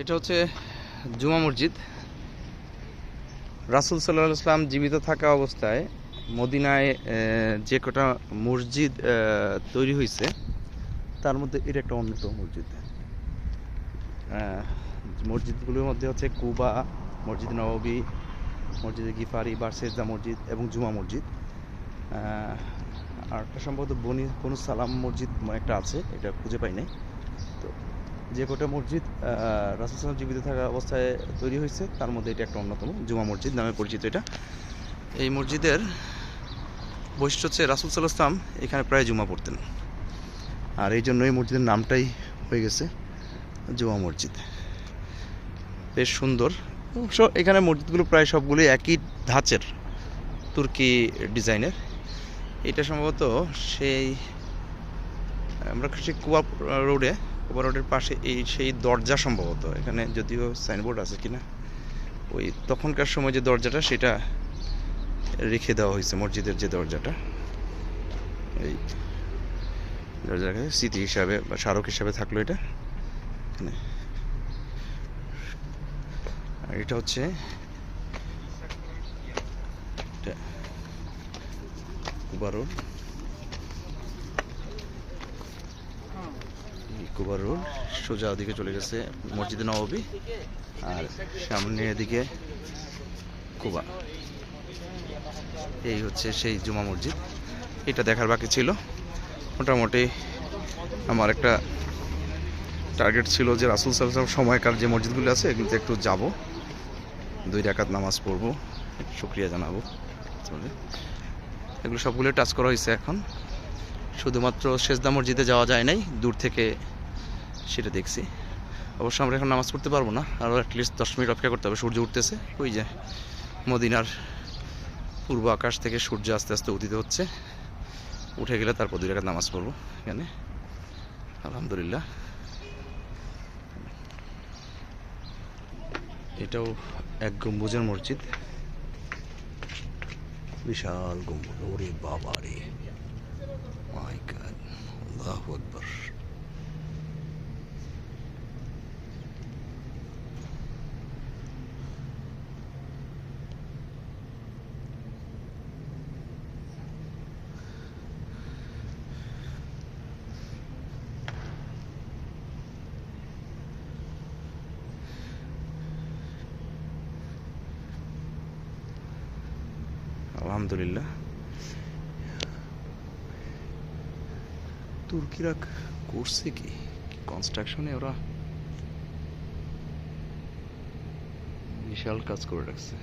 এটা হচ্ছে জুমা মসজিদ। রাসূল সাল্লাল্লাহু আলাইহি ওয়াসাল্লাম জীবিত থাকা অবস্থায় মদিনায় যে কটা মসজিদ তৈরি হয়েছে তার মধ্যে এটা একটা অন্যতম মসজিদ। মসজিদগুলোর মধ্যে হচ্ছে কুবা, মসজিদ নববী, মসজিদে গিফারি, বারসেজদা মসজিদ এবং জুমা মসজিদ। আর একটা সম্ভবত বনু সালাম মসজিদ একটা আছে, এটা খুঁজে পাই নাই। তো যে কটা মসজিদ রাসূল সাল্লাল্লাহু জীবিত থাকা অবস্থায় তৈরি হয়েছে তার মধ্যে এটা একটা অন্যতম, জুমা মসজিদ নামে পরিচিত এটা। এই মসজিদের বৈশিষ্ট্য হচ্ছে রাসূল সাল্লাল্লাহু আলাইহি ওয়াসাল্লাম এখানে প্রায় জুমা পড়তেন, আর এই জন্য এই মসজিদের নামটাই হয়ে গেছে জুমা মসজিদ। বেশ সুন্দর। এখানে মসজিদগুলো প্রায় সবগুলোই একই ধাঁচের, তুর্কি ডিজাইনের। এটা সম্ভবত আমরা সেই কুবা রোডের পাশে সেই দরজা সম্ভবত, এখানে যদিও সাইনবোর্ড আছে কিনা, ওই তখনকার সময় যে দরজাটা সেটা রেখে দেওয়া হয়েছে, মসজিদের যে দরজাটা, এই দরজাকে স্মৃতি হিসাবে বা স্মারক হিসাবে থাকলো এটা এখানে। আর এটা হচ্ছে কুবা রোড, কুবা রোড সোজা ওদিকে চলে গেছে মসজিদে নববী, আর সামনের দিকে কুবা। এই হচ্ছে সেই জুমা মসজিদ। এটা দেখার বাকি ছিল। মোটামুটি আমার একটা টার্গেট ছিল যে রাসূল সাল্লাল্লাহু আলাইহি ওয়াসাল্লাম সময়কার যে মসজিদগুলো আছে এগুলোতে একটু যাব, 2 রাকাত নামাজ পড়বো, শুকরিয়া জানাবো। এগুলো সবগুলো টাচ করা হয়েছে। এখন শুধুমাত্র সেজদা মসজিদে যাওয়া যায় নাই, দূর থেকে সেটা দেখছি। অবশ্য আমরা এখন নামাজ পড়তে পারবো না, আরও অ্যাটলিস্ট 10 মিনিট অপেক্ষা করতে হবে। সূর্য উঠতেছে, ওই যে মদিনার পূর্ব আকাশ থেকে সূর্য আস্তে আস্তে উদিত হচ্ছে। উঠে গেলে তারপর 2 রাকাত নামাজ পড়বো এখানে, আলহামদুলিল্লাহ। এটাও এক গম্বুজের মসজিদ, বিশাল গম্বুজ। ওরে বাবা রে, মাই গড, আল্লাহু আকবার। আলহামদুলিল্লাহ। তুর্কিরা করছে কি কনস্ট্রাকশনে, ওরা বিশাল কাজ করে রাখছে।